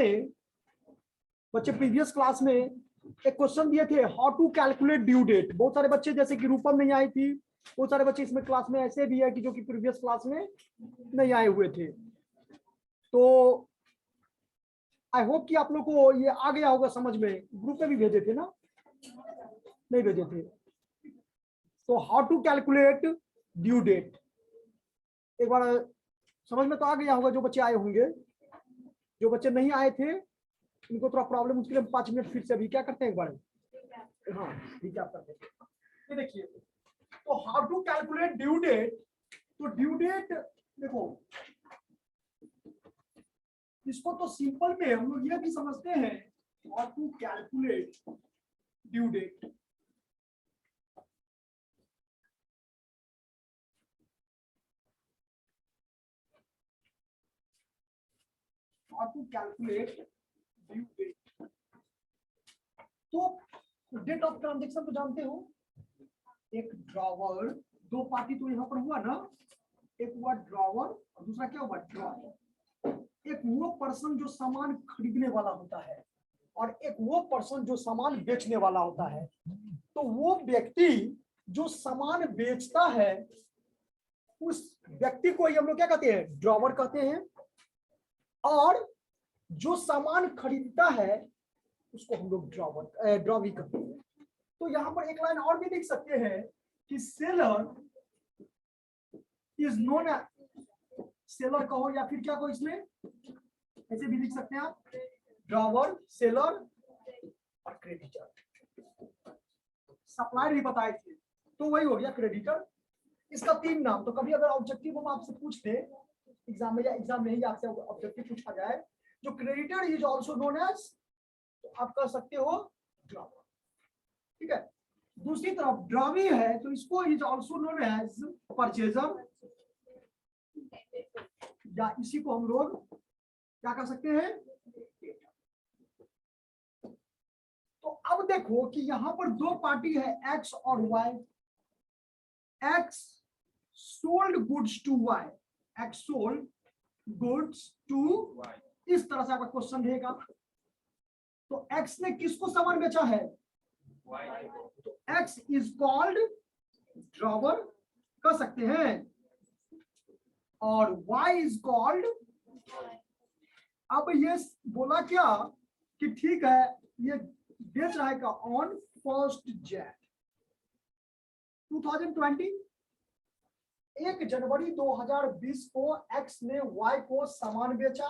में बच्चे previous class में एक क्वेश्चन दिए थे, how to calculate due date. बहुत सारे बच्चे जैसे कि रूपम नहीं आई थी, बहुत सारे बच्चे इसमें क्लास में ऐसे भी है कि जो कि प्रीवियस क्लास में नहीं आए हुए थे। तो आई होप कि आप लोग को ये आ गया होगा समझ में। ग्रुप में भी भेजे थे ना, नहीं भेजे थे? तो how to calculate due date एक बार समझ में तो आ गया होगा जो बच्चे आए होंगे। जो बच्चे नहीं आए थे उनको थोड़ा प्रॉब्लम, उसके लिए 5 मिनट फिर से अभी क्या करते हैं एक बार, हाँ रिकैप करते हैं। ये देखिए, तो how to calculate due date. तो ड्यू डेट देखो, इसको तो सिंपल में हम लोग ये भी समझते हैं, how to calculate due date. How to calculate due date. तो डेट ऑफ ट्रांजेक्शन तो जानते हो, एक ड्रॉवर, दो पार्टी तो यहां पर हुआ ना, एक हुआ ड्रॉवर और दूसरा क्या हुआ ड्रॉवर। एक वो पर्सन जो सामान खरीदने वाला होता है और एक वो पर्सन जो सामान बेचने वाला होता है। तो वो व्यक्ति जो सामान बेचता है उस व्यक्ति को ही हम लोग क्या कहते हैं, ड्रॉवर कहते हैं। और जो सामान खरीदता है उसको हम लोग ड्रॉवी कहते हैं। तो यहां पर एक लाइन और भी लिख सकते हैं कि सेलर इज नोन, सेलर कहो या फिर क्या कहो, इसमें ऐसे भी लिख सकते हैं आप, ड्रॉवर, सेलर और क्रेडिटर। सप्लायर भी बताए थे तो वही हो गया क्रेडिटर। इसका 3 नाम। तो कभी अगर ऑब्जेक्टिव हम आपसे पूछते एग्जाम में, या एग्जाम में ही आपसे ऑब्जेक्टिव पूछा जाए, जो creditor is also known as, तो आप कह सकते हो ड्रॉवर, ठीक है। दूसरी तरफ ड्रॉवी है तो इसको is also known as purchaser, या इसी को हम लोग क्या कर सकते हैं। तो अब देखो कि यहां पर दो पार्टी है एक्स और Y. X sold goods to Y, X sold goods to Y, इस तरह से आपका क्वेश्चन रहेगा। तो एक्स ने किसको सामान बेचा है, वाई। तो एक्स इज कॉल्ड ड्रॉवर कह सकते हैं, और वाई इज कॉल्ड। अब ये बोला क्या कि ठीक है ये बेच रहा है का ऑन 1 जनवरी 2020, 1 जनवरी 2020 को एक्स ने वाई को सामान बेचा,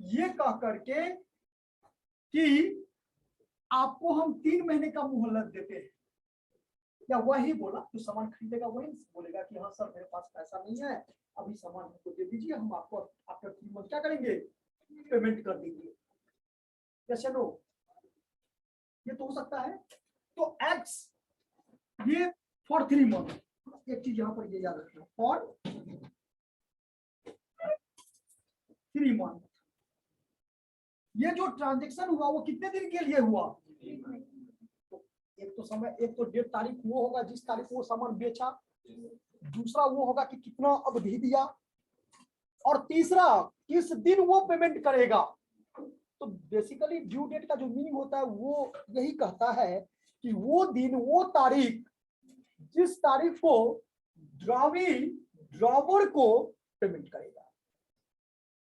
ये कह करके कि आपको हम 3 महीने का मोहलत देते हैं। या वही बोला, जो सामान खरीदेगा वही बोलेगा कि हाँ सर मेरे पास पैसा नहीं है, अभी सामान हमको दे दीजिए, हम आपको आफ्टर 3 मंथ क्या करेंगे, पेमेंट कर देंगे। जैसे नो, ये तो हो सकता है। तो एक्स ये फॉर 3 मंथ, एक चीज यहां पर ये याद रखना, फॉर 3 मंथ। ये जो ट्रांजेक्शन हुआ वो कितने दिन के लिए हुआ, तो एक तो समय, एक तो डेट तारीख वो होगा जिस तारीख को वो सामान बेचा, दूसरा वो होगा कि कितना अवधि दिया, और तीसरा किस दिन वो पेमेंट करेगा। तो बेसिकली ड्यू डेट का जो मीनिंग होता है वो यही कहता है कि वो दिन, वो तारीख जिस तारीख को ड्रॉवी ड्रॉवर को पेमेंट करेगा।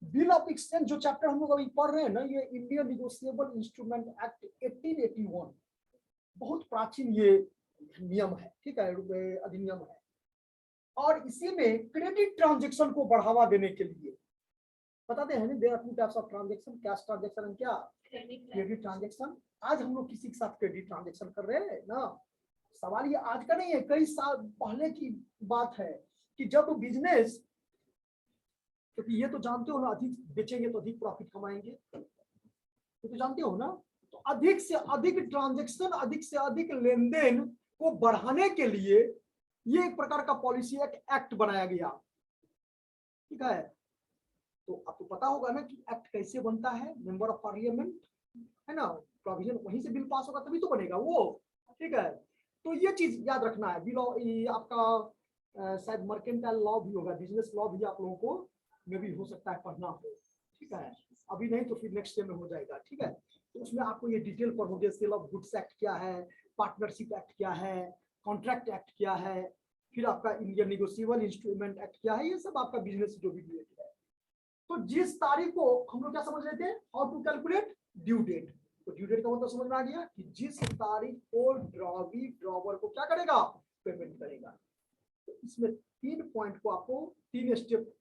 बिल ऑफ एक्सचेंज जो चैप्टर हम लोग अभी पढ़ रहे हैं ना, ये इंडियन निगोशिएबल इंस्ट्रूमेंट एक्ट 1881, बहुत प्राचीन ये नियम है, ठीक है, अधिनियम है। और इसी में क्रेडिट ट्रांजैक्शन को बढ़ावा देने के लिए बताते हैं, there are 2 types of transaction, cash transaction and क्या, क्रेडिट ट्रांजैक्शन। आज हम लोग किसी के साथ क्रेडिट ट्रांजैक्शन कर रहे हैं ना, सवाल ये आज का नहीं है, कई साल पहले की बात है कि जब बिजनेस, क्योंकि ये तो जानते हो ना, अधिक बेचेंगे तो अधिक प्रॉफिट कमाएंगे, ये तो जानते हो ना। तो अधिक से अधिक ट्रांजैक्शन, अधिक से अधिक लेन देन को बढ़ाने के लिए ये एक प्रकार का पॉलिसी एक्ट बनाया गया, ठीक है। तो आपको पता होगा ना कि एक्ट कैसे बनता है, मेंबर ऑफ पार्लियामेंट है ना, प्रोविजन वहीं से बिल पास होगा तभी तो बनेगा वो, ठीक है। तो ये चीज याद रखना है। बिल आपका शायद मर्केंटाइल लॉ भी होगा, बिजनेस लॉ भी आप लोगों को में भी हो सकता है पढ़ना हो, ठीक है। अभी नहीं तो फिर नेक्स्ट डे में हो जाएगा, ठीक है। तो उसमें आपको ये डिटेल पढ़ोगे, सेल ऑफ गुड्स एक्ट क्या है, पार्टनरशिप एक्ट क्या है, कॉन्ट्रैक्ट एक्ट क्या है, फिर आपका इंडियन निगोशिएबल इंस्ट्रूमेंट एक्ट क्या है, ये सब आपका बिजनेस जो भी रिलेटेड है। तो जिस तारीख को हम लोग क्या समझ रहे थे, how to calculate due date. तो ड्यू डेट का मतलब समझ में आ गया कि जिस तारीख को ड्रॉवी ड्रॉवर को क्या करेगा, पेमेंट करेगा। तो इसमें 3 पॉइंट को आपको 3 स्टेप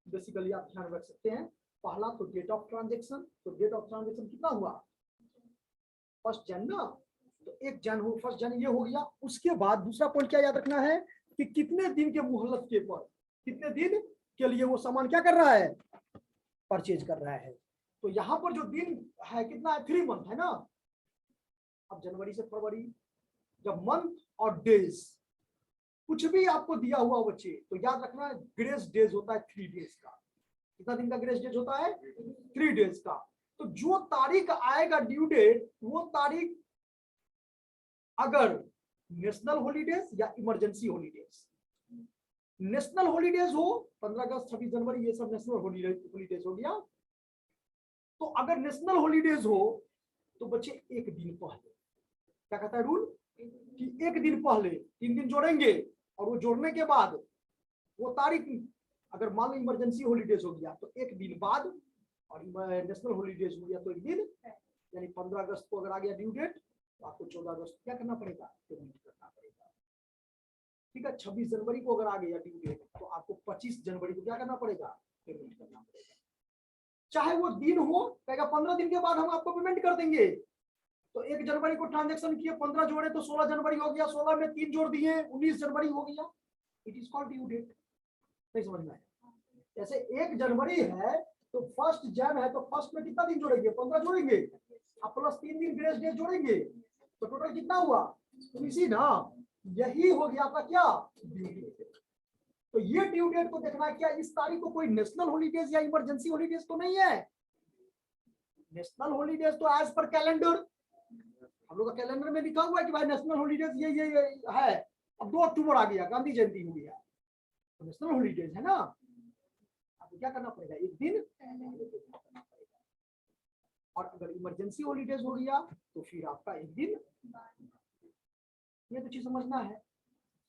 बेसिकली आप ध्यान रख सकते हैं। पहला तो डेट ऑफ ट्रांजेक्शन, तो डेट ऑफ ट्रांजेक्शन कितना हुआ, 1 जन ना, तो 1 जन हो, 1 जन ये हो गया। उसके बाद दूसरा पॉइंट क्या याद रखना है कि कितने दिन के मोहलत के पर, कितने दिन के लिए वो सामान क्या कर रहा है, परचेज कर रहा है। तो यहाँ पर जो दिन है कितना है, 3 मंथ है ना। अब जनवरी से फरवरी, जब मंथ और डेज कुछ भी आपको दिया हुआ बच्चे, तो याद रखना ग्रेस डेज होता है 3 डेज का। कितना दिन का ग्रेस डेज होता है, 3 डेज का। तो जो तारीख आएगा ड्यू डेट, वो तारीख अगर नेशनल हॉलीडेज या इमरजेंसी हॉलीडेज, नेशनल हॉलीडेज हो 15 अगस्त 26 जनवरी ये सब नेशनल हॉलीडेज हो गया। तो अगर नेशनल हॉलीडेज हो तो बच्चे 1 दिन पहले, क्या कहता है रूल कि 1 दिन पहले 3 दिन जोड़ेंगे, और वो जोड़ने के बाद वो तारीख, अगर मान लो इमरजेंसी हॉलीडेज हो गया तो 1 दिन बाद, और नेशनल हॉलीडेज हो गया तो 1 दिन, यानी 15 अगस्त को अगर आ गया ड्यू डेट तो आपको 14 अगस्त क्या करना पड़ेगा, पेमेंट करना पड़ेगा, ठीक है। 26 जनवरी को अगर आ गया ड्यू डेट तो आपको 25 जनवरी को क्या करना पड़ेगा, पेमेंट करना पड़ेगा। चाहे वो दिन हो, कहेगा 15 दिन के बाद हम आपको पेमेंट कर देंगे। तो 1 जनवरी को ट्रांजेक्शन किए, 15 जोड़े तो 16 जनवरी हो गया, 16 में 3 जोड़ दिए 19 जनवरी हो गया। It is called due date. नहीं समझ में आया? जैसे 1 जनवरी है तो 1 जन है, तो फर्स्ट में कितना दिन जोड़ेंगे, 15 जोड़ेंगे, अब प्लस 3 दिन ग्रेस डे जोड़ेंगे, तो टोटल कितना हुआ, 19 ना। यही हो गया आपका क्या, ड्यू डेट। तो ये ड्यू डेट को देखना क्या इस तारीख को कोई नेशनल हॉलीडेज या इमरजेंसी हॉलीडेज तो नहीं है। नेशनल हॉलीडेज तो एज पर कैलेंडर, हम लोग का कैलेंडर में लिखा हुआ है कि भाई नेशनल हॉलीडेज ये है। अब 2 अक्टूबर आ गया, गांधी जयंती हो गया, तो नेशनल हॉलीडेज है ना। अब क्या करना पड़ेगा, 1 दिन करना पड़ेगा। और अगर इमरजेंसी हॉलीडेज हो गया तो फिर आपका 1 दिन, ये तो चीज समझना है।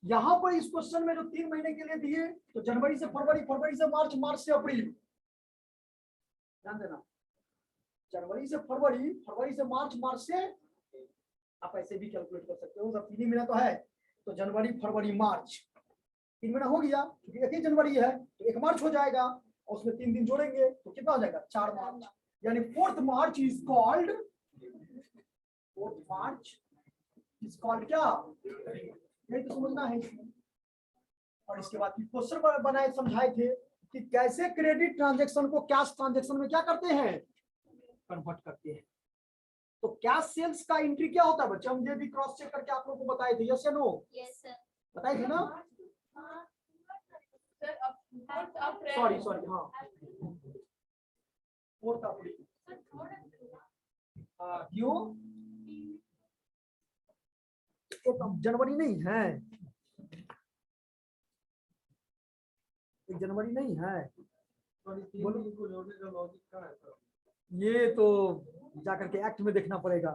यहाँ पर इस क्वेश्चन में जो 3 महीने के लिए दिए, तो जनवरी से फरवरी, फरवरी से मार्च, मार्च से अप्रैल, ध्यान देना, जनवरी से फरवरी, फरवरी से मार्च, मार्च से, आप ऐसे भी कैलकुलेट कर सकते हो, सब 3 ही महीना तो है। तो जनवरी फरवरी मार्च 3 महीना हो गया, क्योंकि 1 ही जनवरी है तो 1 मार्च हो जाएगा, और उसमें 3 दिन जोड़ेंगे तो कितना हो जाएगा, 4 मार्च, यानी 4th March is called, 4th March is called क्या, नहीं तो समझना है इसमें। और इसके बाद क्वेश्चन बनाए समझाए थे कि कैसे क्रेडिट ट्रांजैक्शन को कैश ट्रांजैक्शन में क्या करते हैं, कन्वर्ट करते हैं। तो कैश सेल्स का एंट्री क्या होता है बच्चे, हम ये भी क्रॉस चेक करके आप लोगों को बताए थे, यस या नो, यस सर, बताए थे ना। सॉरी सॉरी, हाँ 4th अप्रैल, क्यों, 1 जनवरी नहीं है, 1 जनवरी नहीं है, ये तो जाकर के एक्ट में देखना पड़ेगा,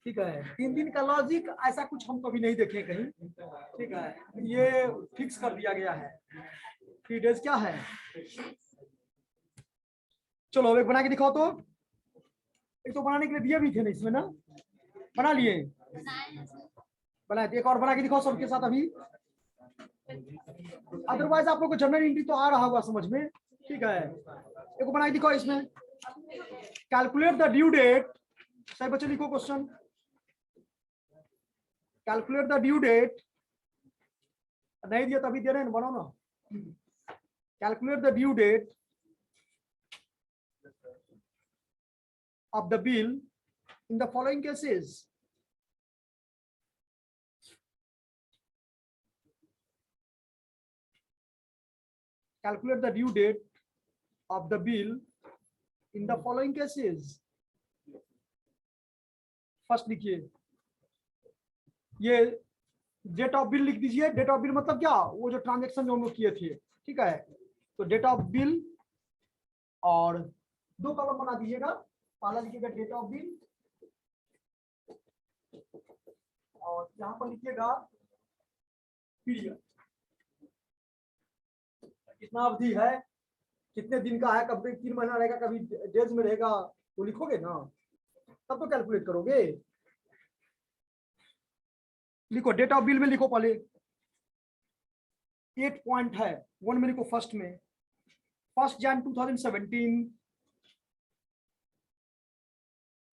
ठीक है। 3 दिन का लॉजिक ऐसा कुछ हम कभी नहीं देखे कहीं, ठीक है, ये फिक्स कर दिया गया है। 3 डेज क्या है, चलो अब एक बना के दिखाओ तो, एक तो बनाने के लिए दिए भी थे ना इसमें ना, बना लिए, बना एक और बना के दिखाओ सबके साथ अभी, अदरवाइज आप लोग को जनरल एंट्री तो आ रहा होगा समझ में, ठीक है। एक बना के दिखाओ इसमें, कैलकुलेट द ड्यू डेट, सही बच्चे लिखो question, calculate the due date, नहीं दिया तभी दे रहे हैं, बनाओ ना, calculate the due date of the bill in the following cases. Calculate the due date of the bill in the following cases. First लिखिए, ये डेट ऑफ बिल लिख दीजिए। डेट ऑफ बिल मतलब क्या, वो जो ट्रांजेक्शन जो हम लोग किए थे, ठीक है। तो डेट ऑफ बिल और दो कॉलम बना दीजिएगा। पहला लिखिएगा डेट ऑफ बिल और यहाँ पर लिखिएगा पीरियड, कितना अवधि है, कितने दिन का है, कभी 3 महीना रहेगा, कभी डेज में रहेगा, वो लिखोगे ना, तब तो कैलकुलेट करोगे। लिखो डेट ऑफ बिल में लिखो पहले 8 पॉइंट है, 1 में लिखो फर्स्ट में 1 जन 2017,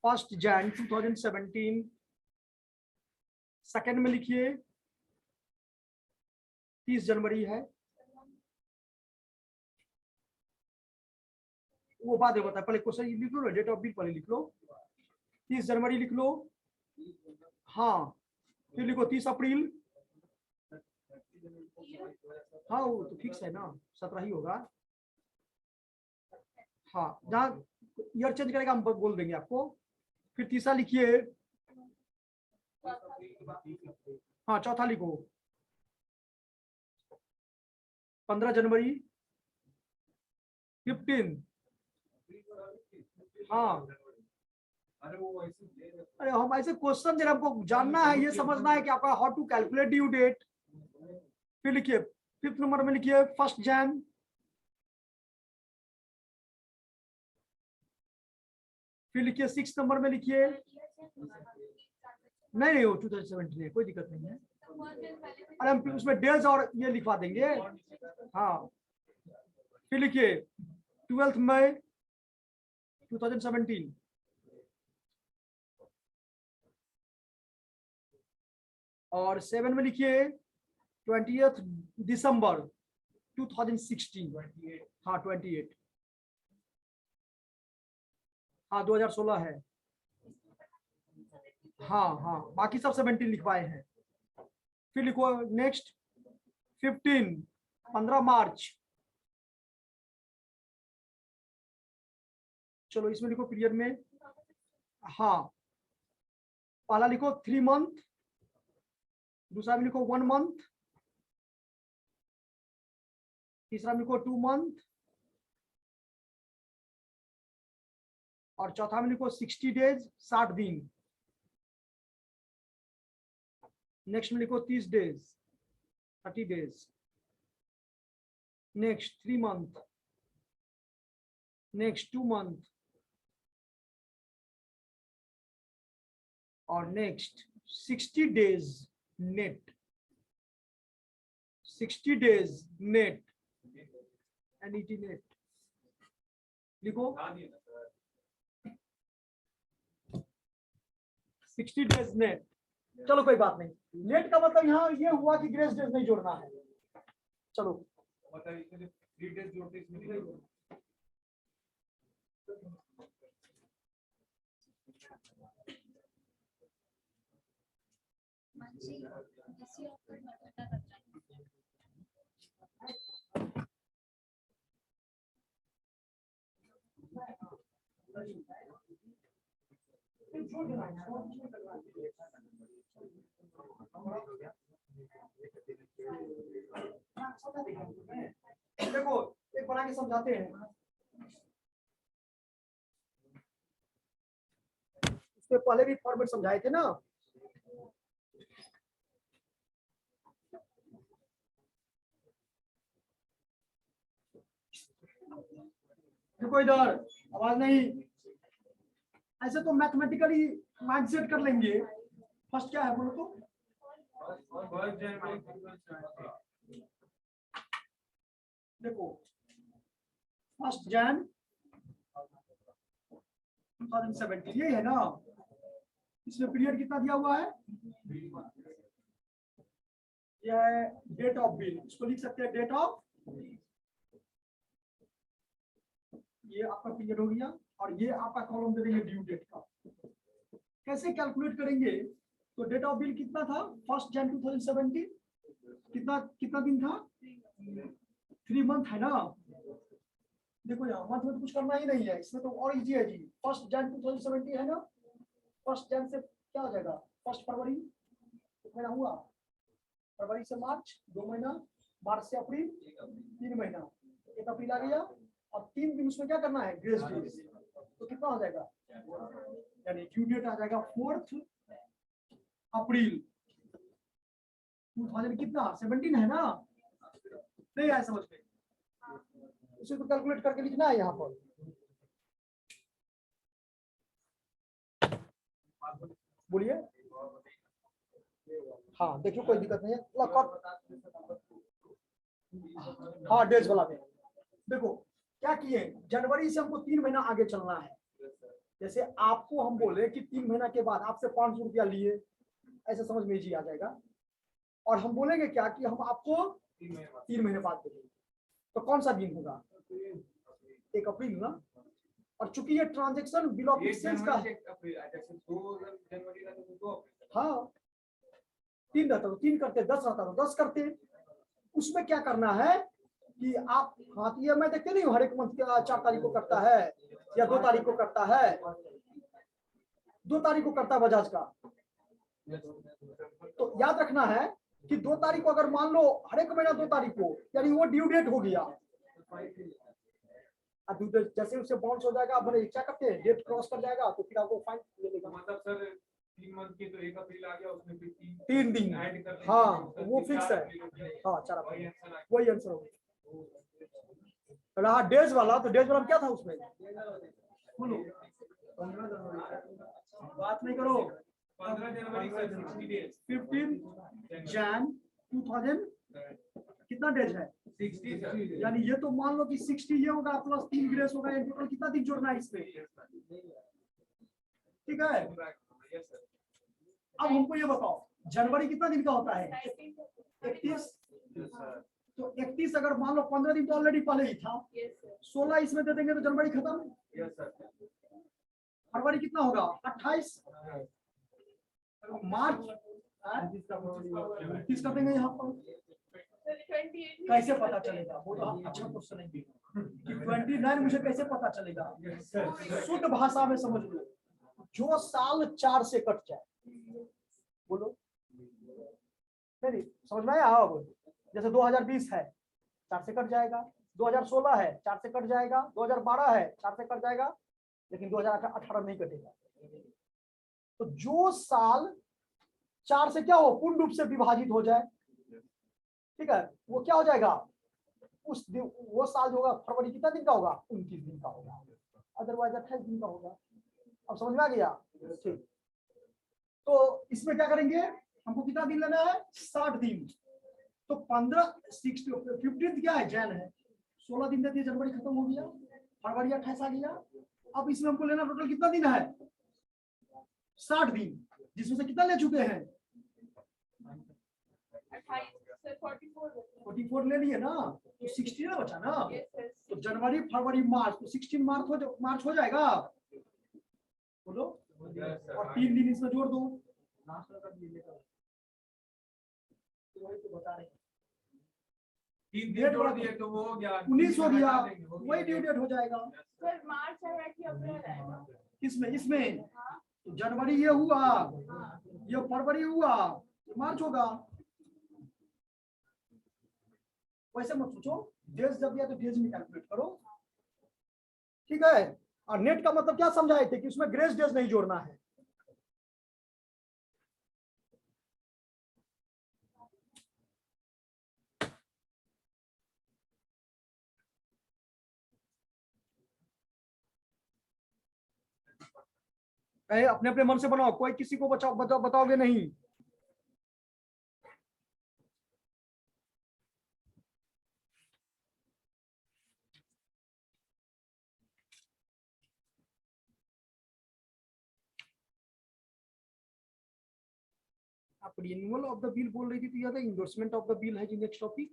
1 जन 2017। सेकेंड में लिखिए 30 जनवरी है, वो बाद में बता, पहले क्वेश्चन लिख लो ना, डेट ऑफ बिल पहले लिख लो, 30 जनवरी लिख लो। हाँ फिर लिखो 30 अप्रैल, हाँ वो तो फिक्स है ना, 17 ही होगा। हाँ जहाँ ईयर चेंज करेगा हम बोल देंगे आपको। फिर तीसरा लिखिए, हाँ चौथा लिखो 15 जनवरी 15। हाँ अरे हम ऐसे क्वेश्चन दे रहे, हमको जानना है, ये समझना है कि आपका how to calculate due date. फिर लिखिए 5th नंबर में लिखिए 1 जन, फिर लिखिए 6 नंबर में लिखिए, नहीं वो 2017 है, कोई दिक्कत नहीं है। अरे हम उसमें डेज और ये लिखवा देंगे। हाँ फिर लिखिए 12 मई 2017, और 7 में लिखिए 20 दिसंबर 2016। हाँ 28, हाँ 2016 है। हाँ हाँ बाकी सब 17 लिखवाए हैं। फिर लिखो नेक्स्ट 15 मार्च, चलो इसमें लिखो पीरियड में। हाँ पहला लिखो 3 मंथ, दूसरा में लिखो 1 मंथ, तीसरा में लिखो 2 मंथ, और चौथा में लिखो 60 डेज 60 दिन। नेक्स्ट में लिखो 30 days 30 days. Next 3 month, next 2 month, और next 60 days net, 60 days net N E T net लिखो 60 डेज नेट। चलो कोई बात नहीं, नेट का मतलब यहाँ ये हुआ कि ग्रेस डेज नहीं जोड़ना है। चलो देखो एक बना के समझाते हैं, उससे पहले भी फॉर्मेट समझाए थे ना। देखो इधर आवाज नहीं, ऐसे तो मैथमेटिकली माइंड सेट कर लेंगे। फर्स्ट क्या है बोलो तो, देखो 1 जन 2017 ये है ना, इसमें पीरियड कितना दिया हुआ है, यह है डेट ऑफ बिल, इसको लिख सकते हैं डेट ऑफ, ये आपका पीरियड हो गया, और ये आपका कॉलम दे देंगे ड्यू डेट का। कैसे कैलकुलेट करेंगे, तो डेट ऑफ बिल कितना था 1 जन 2017, कितना कितना दिन था, 3 मंथ है ना। देखो यहाँ मंथ में तो कुछ करना ही नहीं है, इसमें तो और इजी है जी। 1 जन 2017 है ना, 1 जन से क्या हो जाएगा 1 फरवरी, कितना हुआ, फरवरी से मार्च 2 महीना, मार्च से अप्रैल 3 महीना, 1 अप्रैल आ गया, और 3 दिन उसमें क्या करना है ग्रेस डेज, तो कितना हो जाएगा, यानी ड्यू डेट आ जाएगा 4 अप्रैल 2000 कितना 17 है ना, नहीं आया समझ में, इसे तो कैलकुलेट करके लिखना है यहाँ पर। बोलिए, हाँ देखियो कोई दिक्कत नहीं है। हाँ डेज वाला में देखो क्या किए, जनवरी से हमको 3 महीना आगे चलना है। जैसे आपको हम बोले कि 3 महीना के बाद आपसे 500 रुपया लिए, ऐसे समझ में जी आ जाएगा। और हम बोलेंगे क्या कि हम आपको 3 महीने बाद देंगे, तो कौन सा दिन होगा, 1 अप्रैल ना। और चूंकि ये ट्रांजेक्शन बिल ऑफ एक्सचेंज का है, हाँ 3 रहता तो 3 करते, 10 रहता तो 10 करते। उसमें क्या करना है कि आप हाँ ये मैं देखते नहीं हूँ हर एक मंथ के 4 तारीख को करता है या 2 तारीख को करता है, 2 तारीख को करता है बजाज का। तो याद रखना है कि 2 तारीख को अगर मान लो हर एक महीना 2 तारीख को, यानी वो ड्यू डेट हो गया, जैसे उससे बाउंस हो जाएगा, अपने क्या करते हैं डेट क्रॉस कर जाएगा तो फिर आपको फाइन मिलेगा। मतलब सर 3 मंथ के तो 1 अप्रैल आ गया, उसमें फिर 3 दिन ऐड कर, हाँ वो फिक्स है, हाँ 4 अप्रैल वही आंसर होगा। रहा डेज वाला, तो डेज वाला क्या था उसमें, बोलो 15 जनवरी, बात नहीं करो, 15 जनवरी 15 जैन 2000 कितना डेज है 60, यानी ये तो मान लो कि 60 ये होगा प्लस 3 ग्रेस होगा, इन टोटल कितना दिन जोड़ना है इसमें, ठीक है। अब हमको ये बताओ जनवरी कितना दिन का होता है 31, तो 31 अगर मान लो 15 दिन तो ऑलरेडी पहले ही था, 16 इसमें दे देंगे तो जनवरी खत्म। फरवरी कितना होगा 28, मार्च 29 कर देंगे यहाँ पर। कैसे पता चलेगा, वो तो अच्छा क्वेश्चन है कि 29 मुझे कैसे पता चलेगा, शुद्ध भाषा में समझ लो, जो साल 4 से कट जाए, बोलो नहीं समझ में आया। अब जैसे 2020 है 4 से कट जाएगा, 2016 है 4 से कट जाएगा, 2012 है 4 से कट जाएगा, लेकिन 2018 नहीं कटेगा। तो जो साल 4 से क्या हो पूर्ण रूप से विभाजित हो जाए, ठीक है, वो क्या हो जाएगा, उस दिन वो साल जो होगा फरवरी कितना दिन का होगा 29 दिन का होगा, अदरवाइज 28 दिन का होगा। अब समझ में आ गया, ठीक। तो इसमें क्या करेंगे, हमको कितना दिन लेना है 60 दिन, तो 15 क्या है जैन है, 16 दिन देती है, जनवरी खत्म हो गया, फरवरी 28 आ गया। अब इसमें हमको लेना टोटल कितना दिन है 60 दिन, जिसमें से कितना ले चुके हैं 44 ले लिए ना, तो 16 बचा ना, तो जनवरी फरवरी मार्च, तो 16 मार्च हो जाएगा, बोलो, और 3 दिन इसमें जोड़ दो, वही तो बता रहे हैं, 3 डेट जोड़ दिए तो वो हो गया 19 हो गया, वही ड्यू डेट हो जाएगा। सर मार्च है कि अप्रैल है, किसमें इसमें, तो जनवरी ये हुआ, ये फरवरी हुआ, मार्च होगा। वैसे मत सोचो, डेज जब दिया तो डेज में कैलकुलेट करो, ठीक है। और नेट का मतलब क्या समझाए थे कि उसमें ग्रेस डेज नहीं जोड़ना है। अपने अपने मन से बनाओ, कोई किसी को बताओगे नहीं। आप रिन्यूअल ऑफ द बिल बोल रही थी, तो याद है इंडोर्समेंट ऑफ द बिल है जी नेक्स्ट टॉपिक,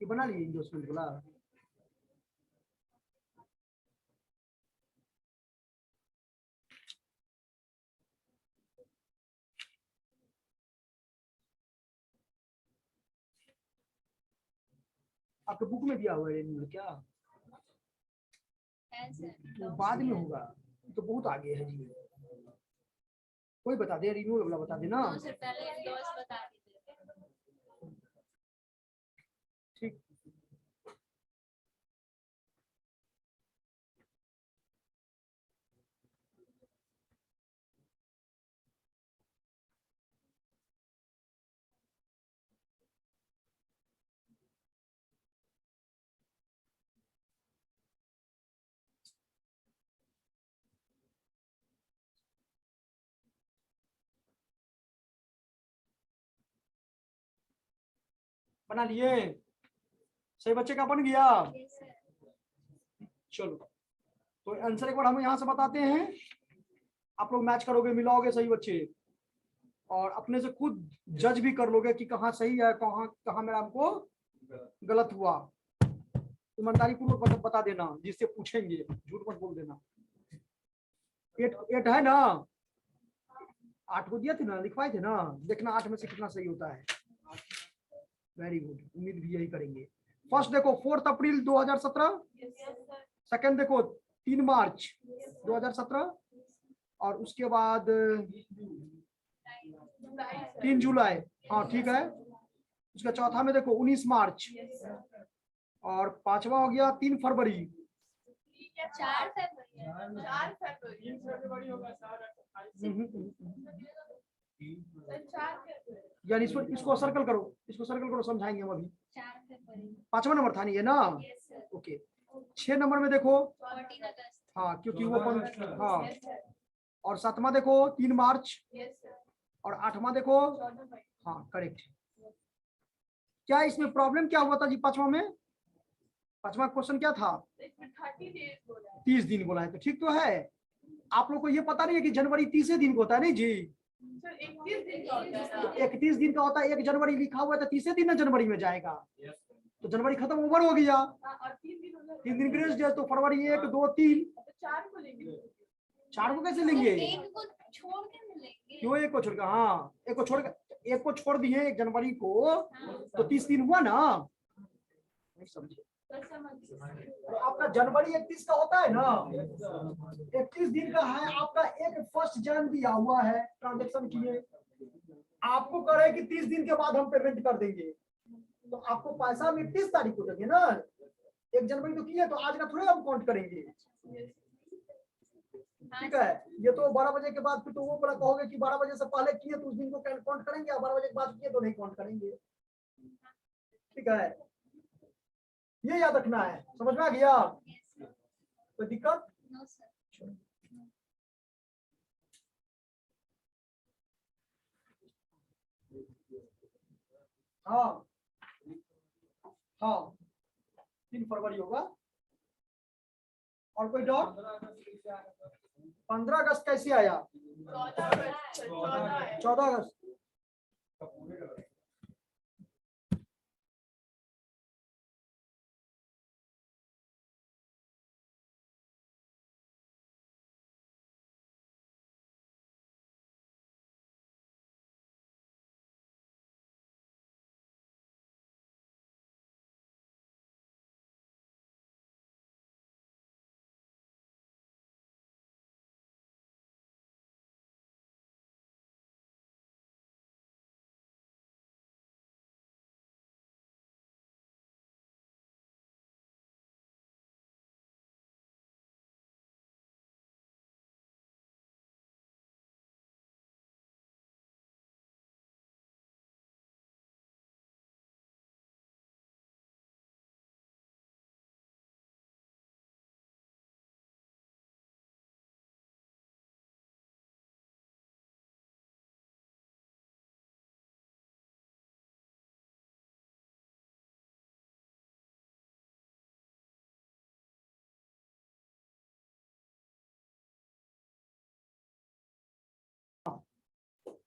ये बना लिए इंडोर्समेंट वाला। आपके बुक में दिया हुआ है रिन्यूअल क्या, तो बाद में होगा, तो बहुत आगे है जी, कोई बता दे रिन्यूअल वाला बता देना। ठीक, बना लिए? सही बच्चे का बन गया? चलो तो आंसर एक बार हम यहाँ से बताते हैं, आप लोग मैच करोगे, मिलाओगे सही बच्चे, और अपने से खुद जज भी कर लोगे कि कहाँ सही है, कहाँ कहाँ मेरा हमको गलत हुआ। ईमानदारी पूर्वक बता देना, जिससे पूछेंगे झूठ मत बोल देना। 8 है ना? 8 को दिया थे ना, लिखवाए थे ना, देखना 8 में से कितना सही होता है। वेरी गुड, उम्मीद भी यही करेंगे। फर्स्ट देखो 4 अप्रैल 2017, सेकंड देखो 3 मार्च 2017, और उसके बाद 3 जुलाई, हाँ ठीक है। उसका चौथा में देखो 19 मार्च, और पांचवा हो गया 3 फरवरी। 4 फरवरी होगा यानी इसको सर्कल करो, इसको सर्कल करो, समझाएंगे हम अभी। 4 फरवरी 5वां नंबर था नहीं है ना? ओके। 6 नंबर में देखो 14 अगस्त, हाँ, क्योंकि वो हाँ, और 7वां देखो 3 मार्च, और 8वां देखो हाँ करेक्ट। क्या इसमें प्रॉब्लम क्या हुआ था जी 5वां में? 5वां क्वेश्चन क्या था? 30 दिन बोला है, तो ठीक तो है। आप लोग को ये पता नहीं है कि जनवरी 30 दिन को होता है? नहीं जी, 31 दिन का होता है। 1 जनवरी लिखा हुआ है तो 30 दिन ना जनवरी में जाएगा, तो जनवरी खत्म ओवर हो गया, 3 दिन ग्रेस डे, तो फरवरी 1 2 3, 4 को कैसे लेंगे? एक को छोड़ के मिलेंगे। क्यों एक को छोड़? हाँ, एक को छोड़ दिए 1 जनवरी को, तो 30 दिन हुआ ना? नहीं समझे? तो आपका जनवरी 31 का होता है ना, 31 दिन का है आपका। एक 1 जन दिया हुआ है, ट्रांजेक्शन किए, आपको कह रहे हैं कि 30 दिन के बाद हम पेमेंट कर देंगे, तो आपको पैसा हम 31 तारीख को देंगे ना। 1 जनवरी तो किए, तो आज का थोड़े हम काउंट करेंगे, ठीक है? ये तो 12 बजे के बाद फिर तो वो बड़ा कहोगे कि 12 बजे से पहले किए तो उस दिन को काउंट करेंगे, और 12 बजे के बाद किए तो नहीं काउंट करेंगे, ठीक है? ये याद रखना है, समझ में आ गया? कोई दिक्कत? No sir. हाँ हाँ 3 फरवरी होगा। और कोई डाउट? 15 अगस्त कैसे आया? 14 अगस्त।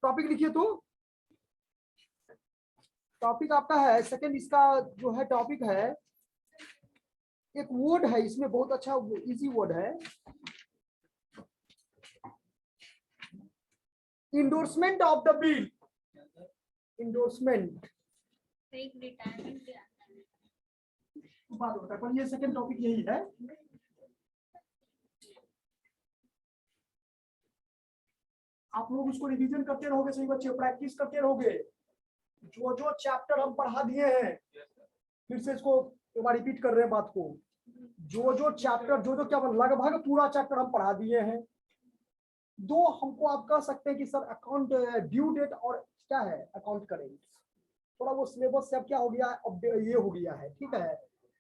टॉपिक लिखिए, तो टॉपिक आपका है सेकंड, इसका जो है टॉपिक है, एक वर्ड है इसमें, बहुत अच्छा इजी वर्ड है, endorsement of the bill. Endorsement एक रिटायरमेंट पे आता है। बात होता है, पर ये सेकंड टॉपिक यही है। आप लोग उसको रिवीजन करते रहोगे सही बच्चे, प्रैक्टिस करते रहोगे। जो जो चैप्टर हम पढ़ा दिए हैं, फिर से इसको एक बार रिपीट कर रहे हैं बात को। जो जो चैप्टर, जो जो क्या लगभग पूरा चैप्टर हम पढ़ा दिए हैं। दो हमको आप कह सकते हैं कि सर अकाउंट ड्यू डेट और क्या है अकाउंट करेंट, थोड़ा वो सिलेबस से अब क्या हो गया है, ये हो गया है, ठीक है,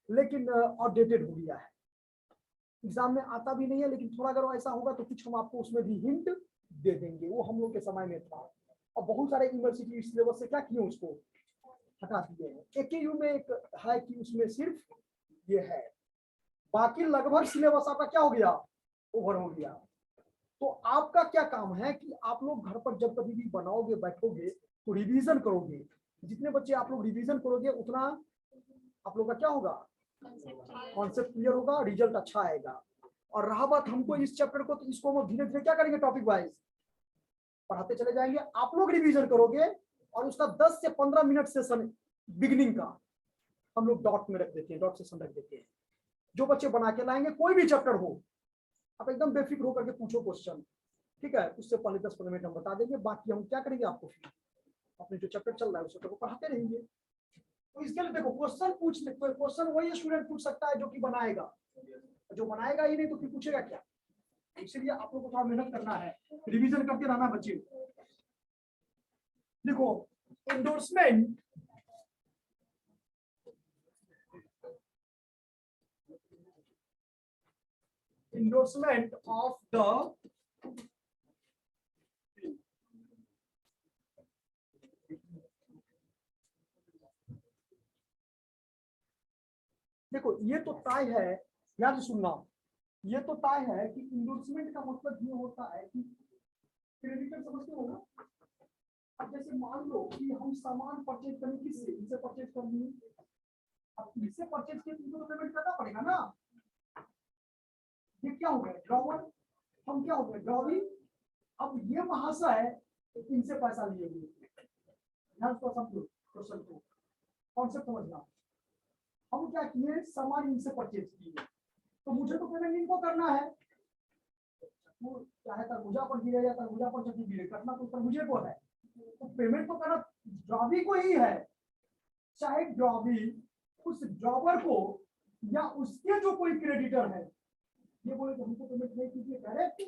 लेकिन अपडेटेड हो गया है, एग्जाम में आता भी नहीं है, लेकिन थोड़ा अगर ऐसा होगा तो कुछ हम आपको उसमें भी हिंट दे देंगे, वो हम लोग के समय में था। और बहुत सारे यूनिवर्सिटी सिलेबस से क्या किए उसको हटा दिए हैं। AKU में एक है कि उसमें सिर्फ ये है, बाकी लगभग सिलेबस आपका क्या हो गया, ओवर हो गया। तो आपका क्या काम है कि आप लोग घर पर जब कभी भी बनाओगे बैठोगे तो रिवीजन करोगे। जितने बच्चे आप लोग रिवीजन करोगे उतना आप लोग का क्या होगा, कॉन्सेप्ट क्लियर होगा, रिजल्ट अच्छा आएगा। और रहा बात हमको इस चैप्टर को, तो इसको हम धीरे धीरे क्या करेंगे, टॉपिक वाइज पढ़ाते चले जाएंगे। आप लोग रिवीजन करोगे और उसका 10 से 15 मिनट सेशन बिगिनिंग का हम लोग डॉट में रख देते हैं, डॉट सेशन रख देते हैं। जो बच्चे बना के लाएंगे, कोई भी चैप्टर हो, आप एकदम बेफिक्र होकर के पूछो क्वेश्चन, ठीक है। उससे पहले 10-15 मिनट हम बता देंगे, बाकी हम क्या करेंगे, आपको फिर अपने जो चैप्टर चल रहा है उस चैप्टर को पढ़ाते रहेंगे। तो इसके लिए देखो क्वेश्चन पूछने, क्वेश्चन वही स्टूडेंट पूछ सकता है जो कि बनाएगा, जो बनाएगा ही नहीं तो फिर पूछेगा क्या। इसलिए आप लोग को थोड़ा मेहनत करना है, रिवीजन करते रहना बच्चे। देखो एंडोर्समेंट, endorsement of the देखो ये तो तय है, ध्यान से सुनना, ये तो तय है कि इंडोर्समेंट का मतलब ये होता है कि क्रेडिटर, समझते हो ना। अब जैसे मान लो कि हम सामान परचेज करें, किससे, इनसे परचेज करनी, अब इनसे परचेज के तुमको तो पेमेंट करना पड़ेगा ना। ये क्या हो गया, ड्रॉवर, हम क्या हो गए, ड्रॉवी। अब ये महाशय इनसे पैसा लिए हुए, ध्यान से समझो क्वेश्चन को, कॉन्सेप्ट समझना। हम क्या किए, सामान इनसे परचेज किए, तो मुझे तो पेमेंट इनको करना है। वो चाहे तरबूजा पर गिरे या तरबूजा पर चटनी गिरे, करना तो तरबूजे को है, तो पेमेंट तो करना ड्रॉवी को ही है। चाहे ड्रॉवी उस ड्रॉवर को या उसके जो कोई क्रेडिटर है ये बोले कि हमको पेमेंट नहीं कीजिए डायरेक्ट,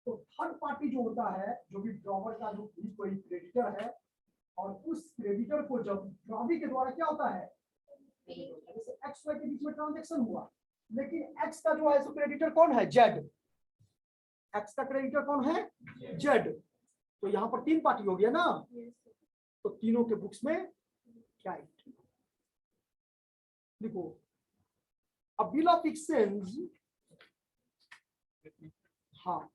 तो थर्ड पार्टी जो होता है, जो भी ड्रॉवर का जो भी कोई क्रेडिटर है, और उस क्रेडिटर को जब ड्रॉवी के द्वारा क्या होता है, जैसे एक्स वाई के बीच में ट्रांजैक्शन हुआ, लेकिन एक्स का जो है सो क्रेडिटर कौन है, जेड। एक्स का क्रेडिटर कौन है, जेड। तो यहाँ पर 3 पार्टी हो गया ना, तो तीनों के बुक्स में क्या एंट्री, देखो अ बिल ऑफ एक्सचेंज, हाँ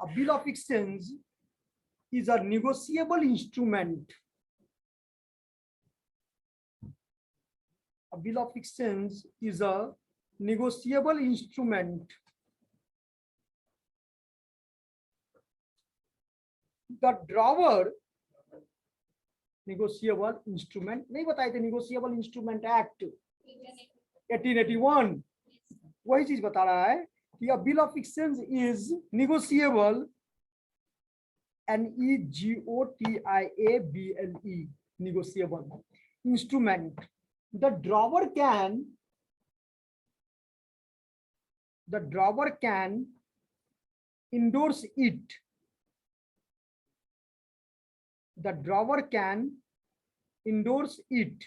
a bill of exchange is a negotiable instrument. A bill of exchange is a negotiable instrument. The drawer, negotiable instrument नहीं बताए थे, negotiable instrument act 1881 वही चीज बता रहा है कि a bill of exchange is negotiable, NEGOTIABLE, negotiable instrument. The drawer can endorse it. The drawer can endorse it.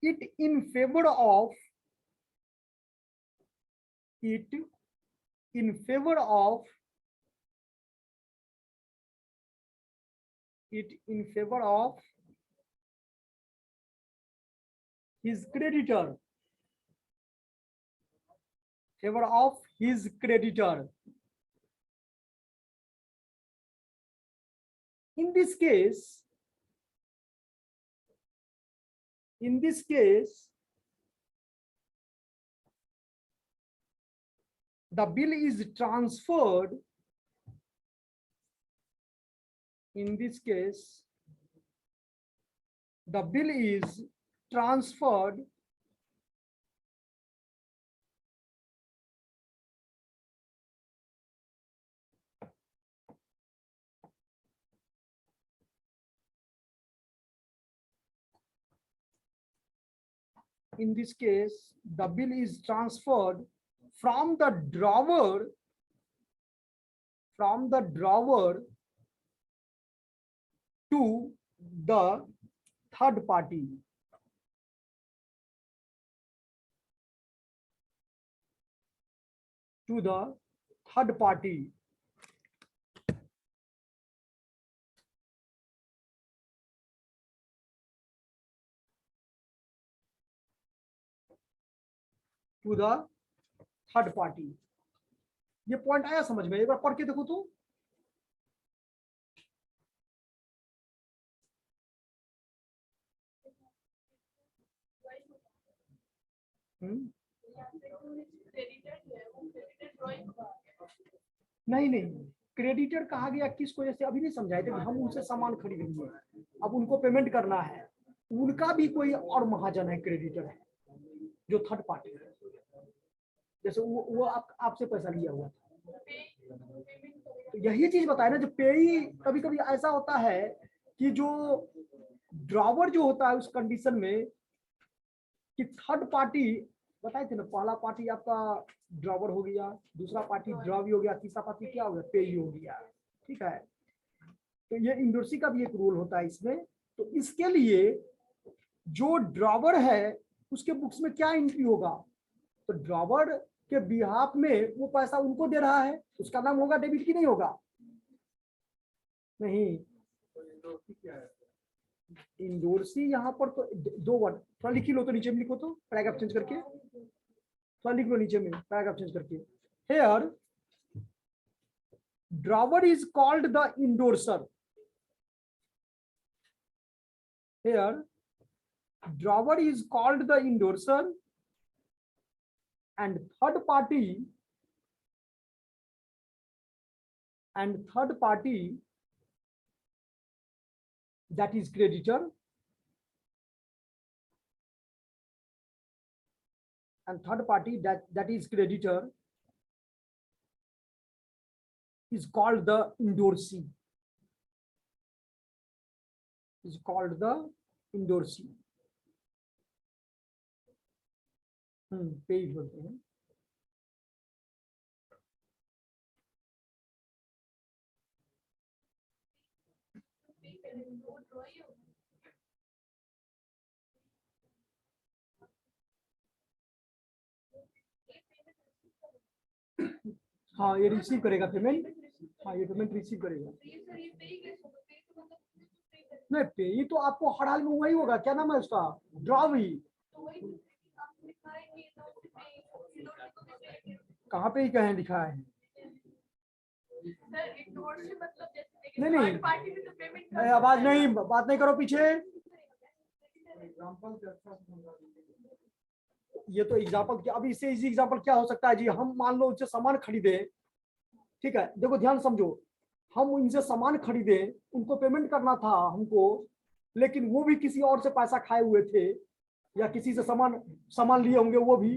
It in favor of his creditor. Favor of his creditor. In this case, the bill is transferred. In this case, the bill is transferred from the drawer to the third party to the third party to the third party। ये point आया समझ में? एक बार पढ़ के देखो तो। नहीं नहीं, क्रेडिटर कहा गया किसको? जैसे अभी नहीं समझाए थे कि हम उनसे सामान खरीदेंगे, अब उनको पेमेंट करना है, उनका भी कोई और महाजन है, क्रेडिटर है जो थर्ड पार्टी है। जैसे वो आपसे पैसा लिया हुआ था, तो यही चीज बताए ना, जो पेई कभी कभी ऐसा होता है कि जो ड्रॉवर जो होता है उस कंडीशन में कि थर्ड पार्टी बताए थे ना, पहला पार्टी आपका ड्रॉवर हो गया, दूसरा पार्टी ड्रॉवी हो गया, तीसरा पार्टी क्या हो गया? पेई हो गया। ठीक है, तो ये इंडोर्सी का भी एक रोल होता है इसमें। तो इसके लिए जो ड्रॉवर है उसके बुक्स में क्या एंट्री होगा? तो ड्रॉवर के बिहाफ में वो पैसा उनको दे रहा है, उसका नाम होगा डेबिट की नहीं होगा? नहीं, इंडोर्सी यहाँ पर तो दो वर्ड थोड़ा लिख लो, तो नीचे में लिखो, तो पैराग्राफ चेंज करके थोड़ा लिख लो नीचे में, पैराग्राफ चेंज करके। Here drawer is called the endorser. Here drawer is called the endorser and third party that is creditor, and third party that is creditor is called the endorsee, is called the endorsee। Page बोलते हैं। हाँ, ये receive करेगा payment. हाँ, ये payment receive करेगा। नहीं, पे तो आपको हर हाल में वही होगा, क्या नाम है उसका? ड्रॉवी। कहाँ पे ही कहें लिखा है? नहीं नहीं, आवाज नहीं, बात नहीं करो पीछे। ये तो एग्जाम्पल क्या, अभी इससे इजी एग्जाम्पल क्या हो सकता है जी? हम मान लो उनसे सामान खरीदे, ठीक है, देखो ध्यान समझो, हम उनसे सामान खरीदे, उनको पेमेंट करना था हमको, लेकिन वो भी किसी और से पैसा खाए हुए थे, या किसी से सामान लिए होंगे वो भी,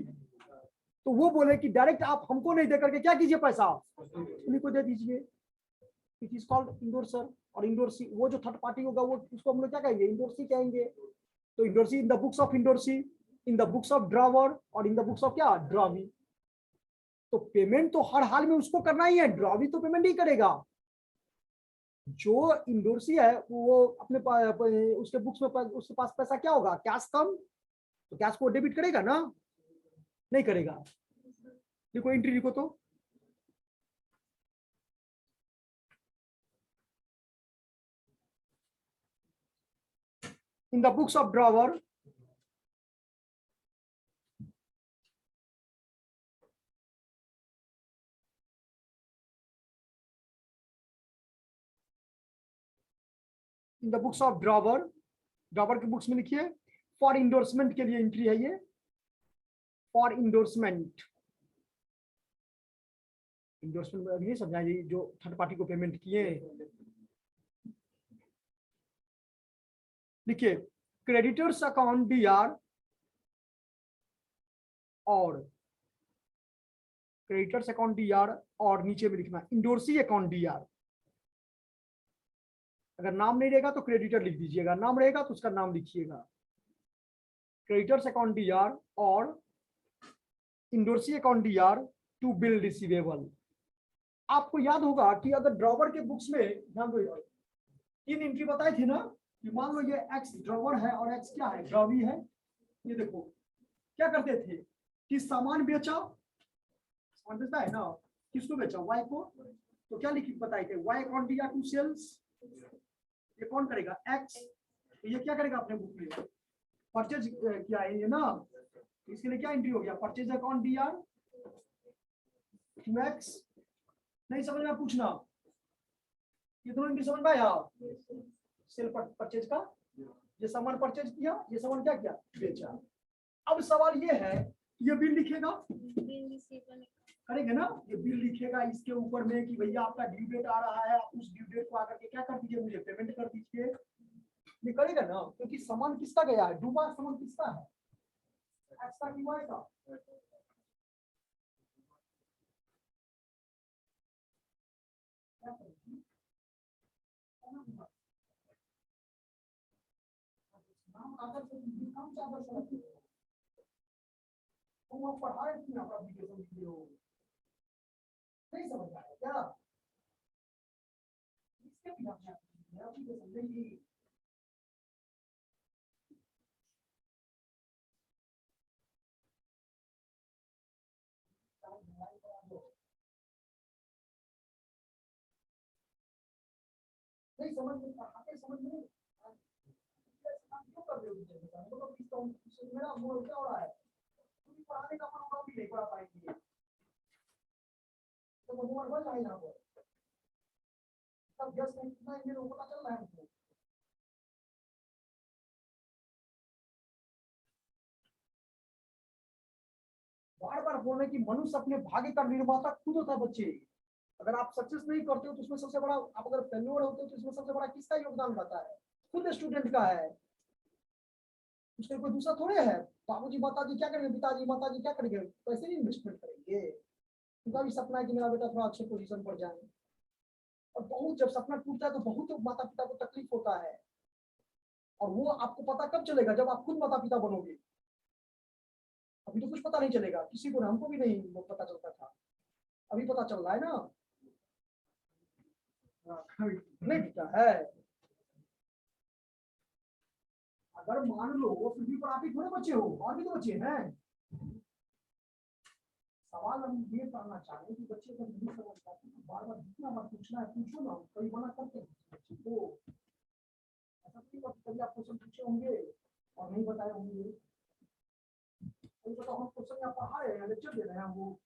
तो वो बोले कि डायरेक्ट आप हमको नहीं दे करके क्या कीजिए, पैसा उन्हीं को दे दीजिए। It is called endorser. और इंडोर्सी वो जो थर्ड पार्टी होगा वो उसको हम लोग क्या कहेंगे? इंडोर्सी कहेंगे। तो endorsee in the books of endorsee, in the books of drawer, और इन द बुक्स ऑफ क्या? ड्रॉवी। तो पेमेंट तो हर हाल में उसको करना ही है, ड्रॉवी तो पेमेंट ही करेगा। जो इंडोर्सी है वो अपने उसके बुक्स में उसके पास पैसा क्या होगा? कैश कम, तो कैश को डेबिट करेगा ना? नहीं करेगा। देखो एंट्री लिखो तो, in the books of drawer, in the books of drawer, drawer के बुक्स में लिखिए फॉर इंडोर्समेंट के लिए एंट्री है ये, फॉर इंडोर्समेंट। इंडोर्समेंट में अभी समझा जी, जो थर्ड पार्टी को पेमेंट किए। लिखिए क्रेडिटर्स अकाउंट डीआर, और क्रेडिटर्स अकाउंट डीआर, और नीचे में लिखना इंडोर्सी अकाउंट डीआर। अगर नाम नहीं रहेगा तो क्रेडिटर लिख दीजिएगा, नाम रहेगा तो उसका नाम लिखिएगा। क्रेडिटर्स अकाउंट डीआर और endorsee account DR to bill receivable. आपको याद होगा कि अगर ड्रॉवर के बुक्स में ध्यान दो, 3 एंट्री बताई थी ना, कि मान लो ये एक्स ड्रॉवर है और एक्स क्या है, ड्रॉवी है। ये देखो क्या करते थे कि सामान बेचा, सामान बेचता है ना, किसको बेचा, वाई को। तो क्या लिखी बताए थे, वाई अकाउंट दिया टू सेल्स, ये कौन करेगा, एक्स। तो ये क्या करेगा अपने बुक में, परचेज किया है ये ना, इसके लिए क्या एंट्री हो गया, परचेज अकाउंट दिया टू एक्स। नहीं समझ में पूछना, ये दोनों एंट्री समझ में आया, सेल परचेज का, ये सामान परचेज किया, ये सामान क्या किया, बेचा। अब सवाल ये है, ये बिल लिखेगा, बिल रिसीवेबल करेंगे ना, ये बिल लिखेगा इसके ऊपर में कि भैया आपका ड्यू डेट आ रहा है, आप उस ड्यू डेट को आकर के क्या कर दीजिए, मुझे पेमेंट कर दीजिए। ये करेगा ना, क्योंकि सामान किसका गया है, डूबा सामान किसका है, एक्स का कि वाई का। पढ़ाए नहीं समझ आया क्या, इसके भी समझेंगी। नहीं समझ में आते, समझ में क्यों कर रहे हो, मेरा मोड़ क्या हो रहा है, क्योंकि पढ़ाने का मन होगा भी नहीं पढ़ा पाएंगे, तो होमवर्क हो जाएगा यहाँ पर सब 10 मिनट कितना है मेरे को पता चल रहा है हमको। बार बार बोल रहे कि मनुष्य अपने भाग्य का निर्माता खुद होता है बच्चे। अगर आप सक्सेस नहीं करते हो तो उसमें सबसे बड़ा, आप अगर फेल्योर होते हो तो इसमें सबसे बड़ा किसका योगदान रहता है, खुद स्टूडेंट का है, उसके कोई दूसरा थोड़े है। बाबूजी माताजी क्या करेंगे, पिताजी माताजी क्या करेंगे, पैसे नहीं इन्वेस्टमेंट करेंगे, उनका भी सपना है कि मेरा बेटा थोड़ा अच्छे पोजीशन पर जाए। और बहुत जब सपना टूटता है तो बहुत माता पिता को तकलीफ होता है, और वो आपको पता कब चलेगा, जब आप खुद माता पिता बनोगे। अभी तो कुछ पता नहीं चलेगा किसी को, हमको भी नहीं वो पता चलता था, अभी पता चल रहा है ना। नहीं बेटा है, अगर मान लो पृथ्वी पर आप ही थोड़े बच्चे हो, और भी तो बच्चे हैं। सवाल हम ये करना चाह रहे हैं कि बच्चे अगर नहीं समझ पाते तो बार बार जितना बार पूछना है पूछो ना, कई मना करते हैं बच्चे को। ऐसा नहीं कभी आप क्वेश्चन पूछे होंगे और नहीं बताए होंगे, कई बताओ हम क्वेश्चन यहाँ पढ़ा रहे हैं, लेक्चर दे रहे हैं वो।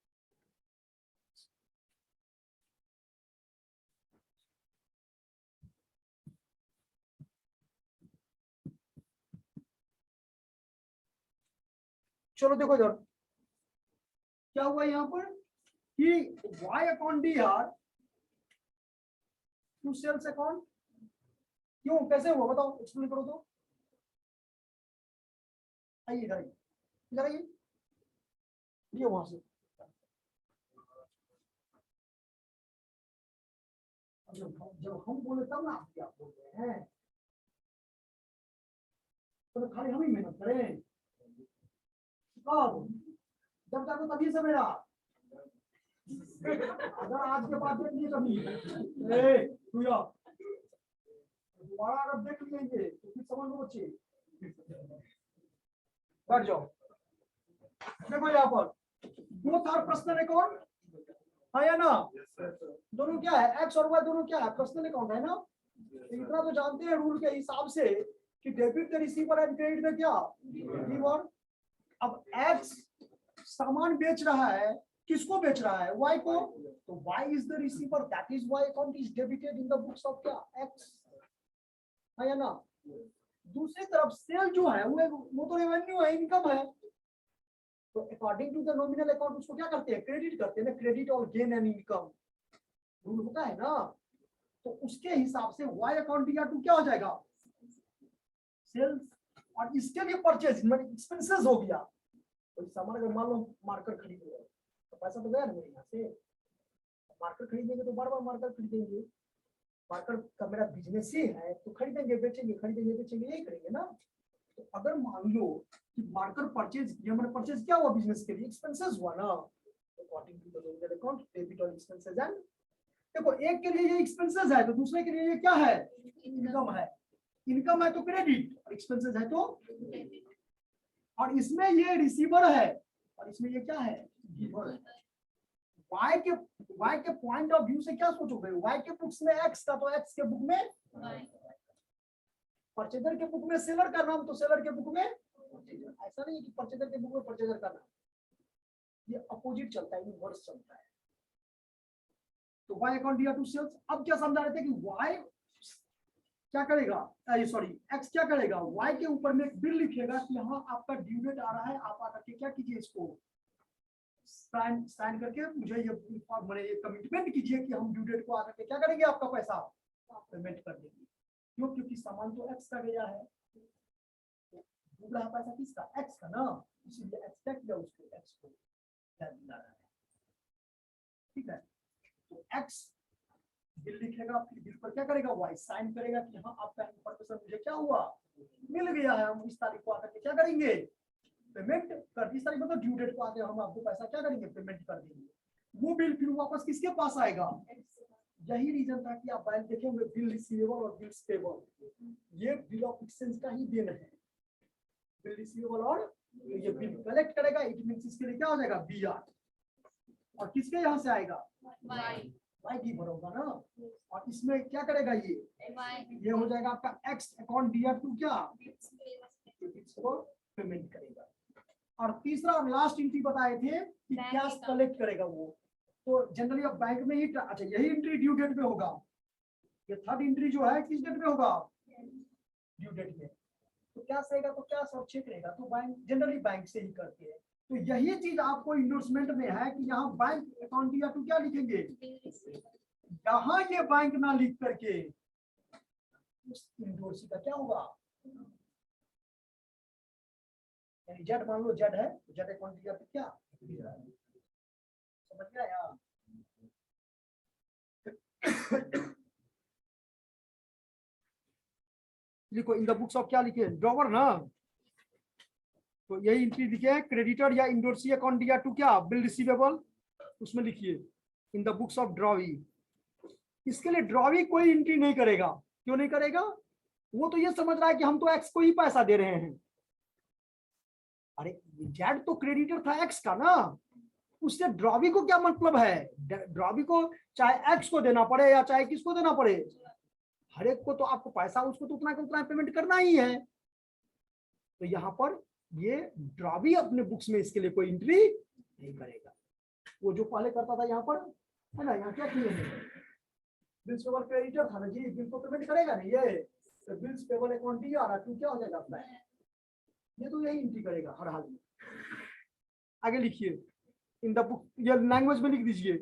चलो देखो इधर क्या हुआ यहाँ पर कि y account D R to sales account, क्यों कैसे हुआ बताओ, एक्सप्लेन करो तो। आइए इधर आइए, इधर आइए, ये वहां से जब हम बोले तब ना आप क्या बोल रहे हैं, तो खाली हम ही मेहनत करें, कब जब तक तभी से मेरा, अगर आज के बाद देख लिए कभी दोबारा अगर देख लेंगे तो फिर समझ लो बच्चे, बैठ जाओ। देखो यहाँ पर दो चार पर्सनल अकाउंट है या ना, दोनों क्या है, एक्स और वाई दोनों क्या है, पर्सनल अकाउंट है ना। इतना तो जानते हैं रूल के हिसाब से कि debit the receiver and credit the क्या गिवर। अब एक्स सामान बेच रहा है, किसको बेच रहा है, वाई को, तो Y is the receiver, that is Y account is debited in the books of क्या एक्स, है या ना। दूसरी तरफ सेल जो है वो तो रेवेन्यू है, इनकम है, तो according to the nominal account उसको क्या करते हैं, क्रेडिट करते हैं ना, क्रेडिट और गेन एंड इनकम रूल होता है ना। तो उसके हिसाब से वाई अकाउंट दिया टू क्या हो जाएगा, सेल्स, और इसके लिए परचेज मतलब एक्सपेंसेस हो गया। तो सामान अगर मान लो मार्कर खरीद रहे हो तो पैसा तो गया ना मेरे यहाँ से, मार्कर खरीदेंगे तो बार बार मार्कर खरीदेंगे, मार्कर का मेरा बिजनेस ही है तो खरीदेंगे बेचेंगे, खरीदेंगे बेचेंगे, यही करेंगे ना। तो अगर मान लो कि मार्कर परचेज किया, मैंने परचेज क्या हुआ, बिजनेस के लिए एक्सपेंसेस हुआ ना, according to the nominal account debit और एक्सपेंसेस एंड, देखो एक के लिए ये एक्सपेंसेस है तो दूसरे के लिए ये क्या है, इनकम है। इनकम है तो क्रेडिट और एक्सपेंसेस है तो, डेबिट और इसमें ये रिसीवर है और इसमें ये क्या है, गिवर है। वाई के पॉइंट ऑफ व्यू से क्या सोचोगे, वाई के बुक्स में एक्स था तो एक्स के बुक में, वाई परचेजर के बुक में सेलर का नाम तो सेलर के बुक में परचेजर। ऐसा नहीं है कि परचेजर के बुक में परचेजर का नाम, ये अपोजिट चलता है, इनवर्स चलता है। तो वाई अकाउंट दिया टू सेल्स। अब क्या समझा रहे थे कि वाई क्या करेगा, सॉरी एक्स क्या करेगा, वाई के ऊपर में एक बिल लिखेगा कि हाँ आपका ड्यू डेट आ रहा है, आप आकर के क्या कीजिए, इसको साइन करके मुझे ये मैंने ये कमिटमेंट कीजिए कि हम ड्यू डेट को आकर के क्या करेंगे, आपका पैसा पेमेंट कर देंगे। क्यों, क्योंकि सामान तो एक्स का गया है, डूब रहा पैसा किसका, एक्स का ना, इसीलिए एक्स क्या किया, उसको एक्स को क्या दिला रहा है। ठीक है, तो एक्स बिल लिखेगा, फिर बिल पर क्या करेगा, वाई साइन करेगा कि हाँ आपका इन्फॉर्मेशन मुझे क्या हुआ, मिल गया है, हम इस तारीख को आकर के क्या करेंगे, पेमेंट कर, इस तारीख को तो ड्यू डेट को आके हम आपको पैसा क्या करेंगे, पेमेंट कर देंगे। वो बिल फिर वापस किसके पास आएगा, यही रीजन था कि आप फाइल देखे होंगे, बिल रिसीवेबल और बिल पेबल, ये बिल ऑफ एक्सचेंज का ही देन है। बिल रिसीवेबल और ये बिल कलेक्ट करेगा, इट मींस इसके लिए क्या हो जाएगा, बीआर, और किसके यहाँ से आएगा, वाई वाई की भरोगा ना, और इसमें क्या करेगा, वाई ये हो जाएगा आपका एक्स अकाउंट दिया टू क्या, इसको पेमेंट करेगा। और तीसरा और लास्ट एंट्री बताए थे कि बैंक कैश account। कलेक्ट करेगा वो, तो जनरली अब बैंक में ही, अच्छा यही एंट्री ड्यू डेट में होगा, ये थर्ड एंट्री जो है किस डेट में होगा, ड्यू डेट में। तो क्या रहेगा, तो क्या सब चेक रहेगा, तो बैंक जनरली बैंक से ही करते हैं। तो यही चीज आपको इंडोर्समेंट में है कि यहाँ बैंक अकाउंट दिया टू क्या लिखेंगे, बिल रिसीवेबल यहाँ ये बैंक ना लिख करके उस इंडोर्सी का क्या होगा, यानी जेड मान लो जेड है, तो जेड अकाउंट दिया तो क्या, समझ गया यार। लिखो इन द बुक्स ऑफ क्या लिखे, ड्रॉवर ना, तो यही एंट्री लिखे, क्रेडिटर या इंडोर्सी अकाउंट दिया टू क्या, बिल रिसीवेबल, उसमें लिखिए in the books of drawee. इसके लिए ड्रॉवी कोई एंट्री नहीं करेगा, क्यों नहीं करेगा, वो तो ये समझ रहा है कि हम तो एक्स को ही पैसा दे रहे हैं। अरे जेड तो क्रेडिटर था एक्स का ना, उससे ड्रॉवी को क्या मतलब है, ड्रॉवी को चाहे एक्स को देना पड़े या चाहे किसको देना पड़े, हर एक को तो आपको पैसा उसको तो उतना का उतना पेमेंट करना ही है। तो यहाँ पर ये ड्रॉवी अपने बुक्स में इसके लिए कोई एंट्री नहीं करेगा। वो जो पहले करता था यहाँ पर है ना, यहाँ क्या किए हैं, बिल्स पेबल क्रेडिटर था ना जी, बिल को पेमेंट करेगा नहीं ये, तो बिल्स पेबल अकाउंट दिया आ रहा, तो क्या हो जाएगा अपना, ये तो यही एंट्री करेगा हर हाल में। आगे लिखिए इन द बुक, ये लैंग्वेज में लिख दीजिए,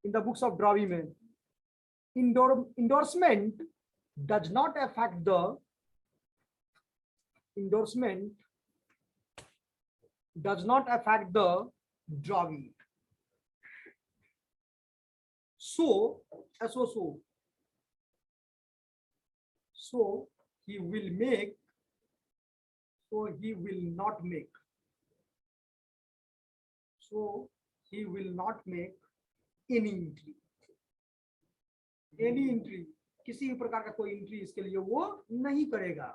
इन द बुक्स ऑफ ड्रॉवी में, endorsement does not affect the endorsement does not affect the drawing. So he will make, so he will not make, so he will not make any entry, any entry, किसी भी प्रकार का कोई entry इसके लिए वो नहीं करेगा।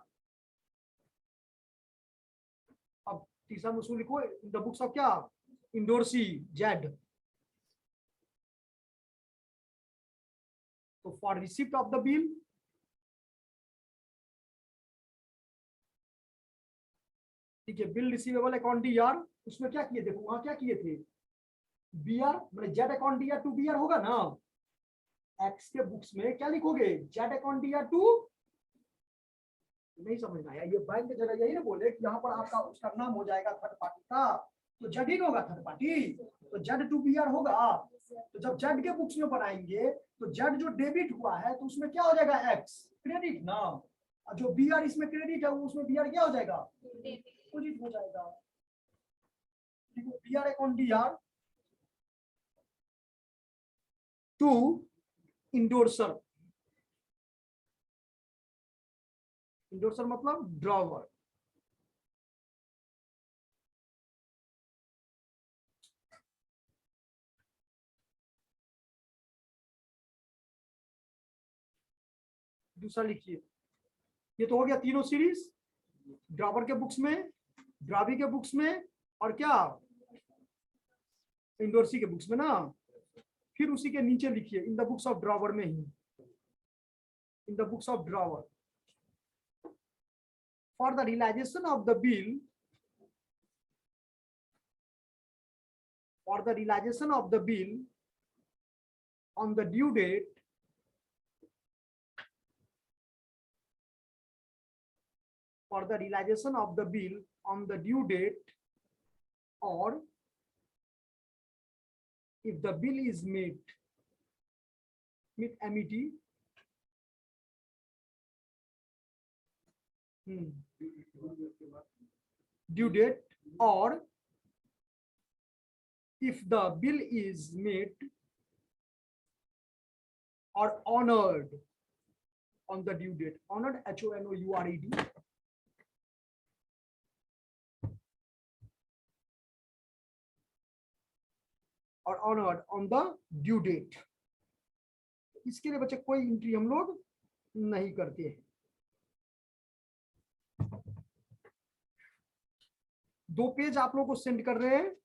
अब तीसरा उसूल लिखो इन द बुक्स ऑफ क्या, इंडोर्सी जेड, तो for receipt of the bill, ठीक है, bill receivable account D R, उसमें क्या किए, देखो वहां क्या किए थे, बी आर, मतलब Z account D R to B R होगा ना, एक्स के बुक्स में क्या लिखोगे, जेड अकाउंट दिया टू, नहीं समझना है ये बैंक की जगह यही ना बोले कि यहाँ पर आपका उसका नाम हो जाएगा थर्ड पार्टी का, तो जेड ही होगा थर्ड पार्टी, तो जेड टू बी आर होगा। तो जब जेड के बुक्स में बनाएंगे तो जेड जो डेबिट हुआ है तो उसमें क्या हो जाएगा, एक्स क्रेडिट ना, और जो बी आर इसमें क्रेडिट है वो उसमें बी आर क्या हो जाएगा, डिपोजिट हो जाएगा। B R account D R to endorser, endorser मतलब ड्रॉवर, दूसरा लिखिए ये तो हो गया तीनों सीरीज, ड्रावर के बुक्स में, ड्रावी के बुक्स में, और क्या इंडोर्सी के बुक्स में ना। फिर उसी के नीचे लिखिए in the books of drawer में ही, in the books of drawer for the realisation of the bill, for the realization of the bill on the due date for the realization of the bill on the due date, or if the bill is met MET due date, or if the bill is made or honored on the due date, honored HONOURED, or honored on the due date. इसके लिए बच्चे कोई entry हम लोग नहीं करते हैं। 2 page आप लोगों को सेंड कर रहे हैं,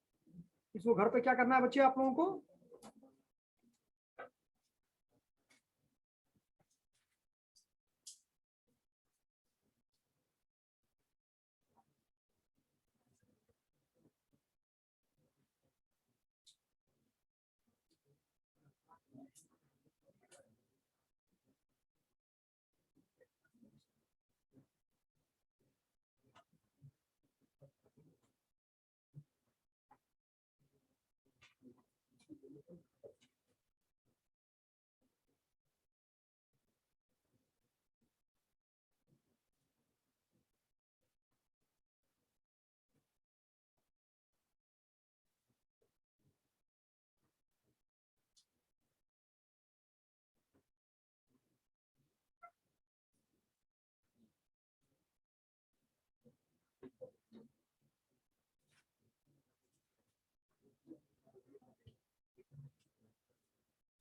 इसको घर पे क्या करना है बच्चे आप लोगों को,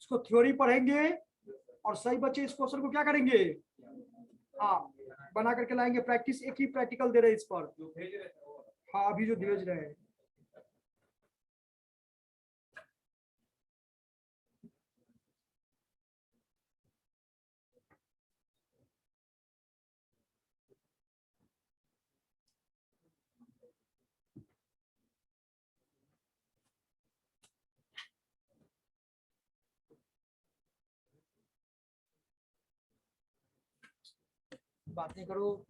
इसको थ्योरी पढ़ेंगे और सही बच्चे इस क्वेश्चन को क्या करेंगे, हाँ बना करके लाएंगे। प्रैक्टिस एक ही प्रैक्टिकल दे रहे हैं इस पर, हाँ अभी जो भेज रहे हैं। बातें करो।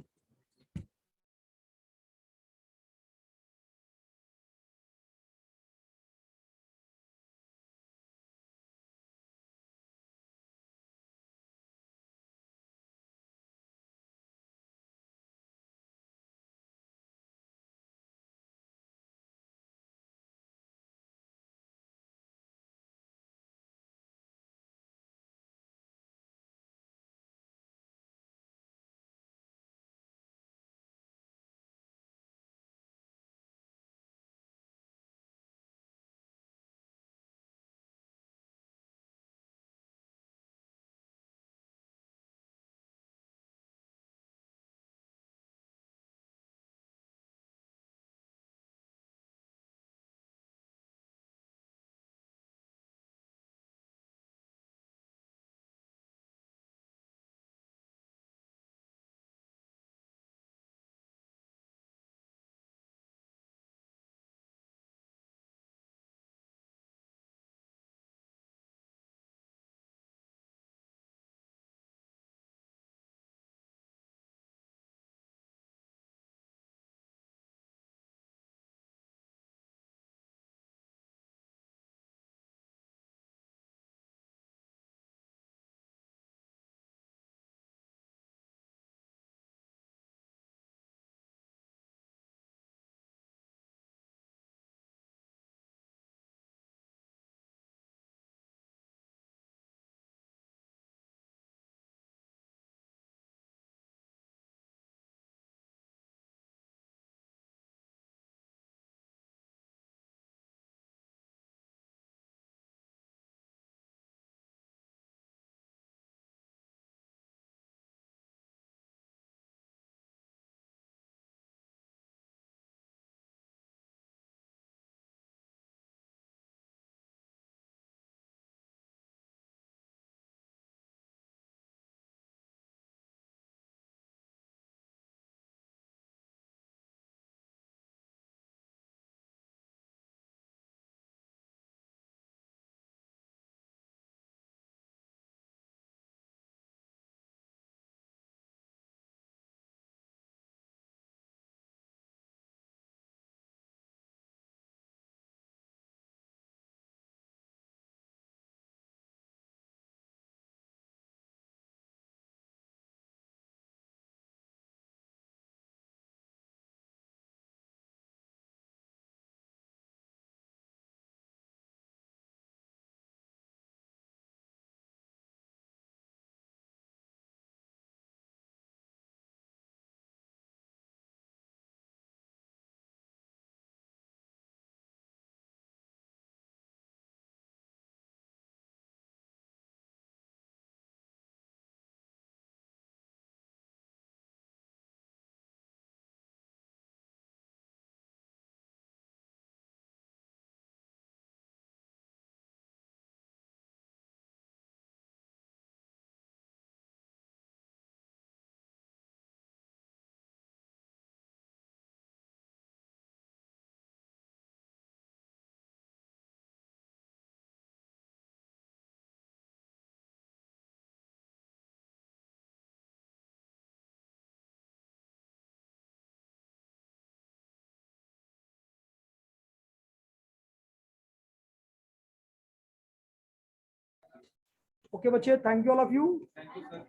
ओके बच्चे, thank you all of you. Thank you sir.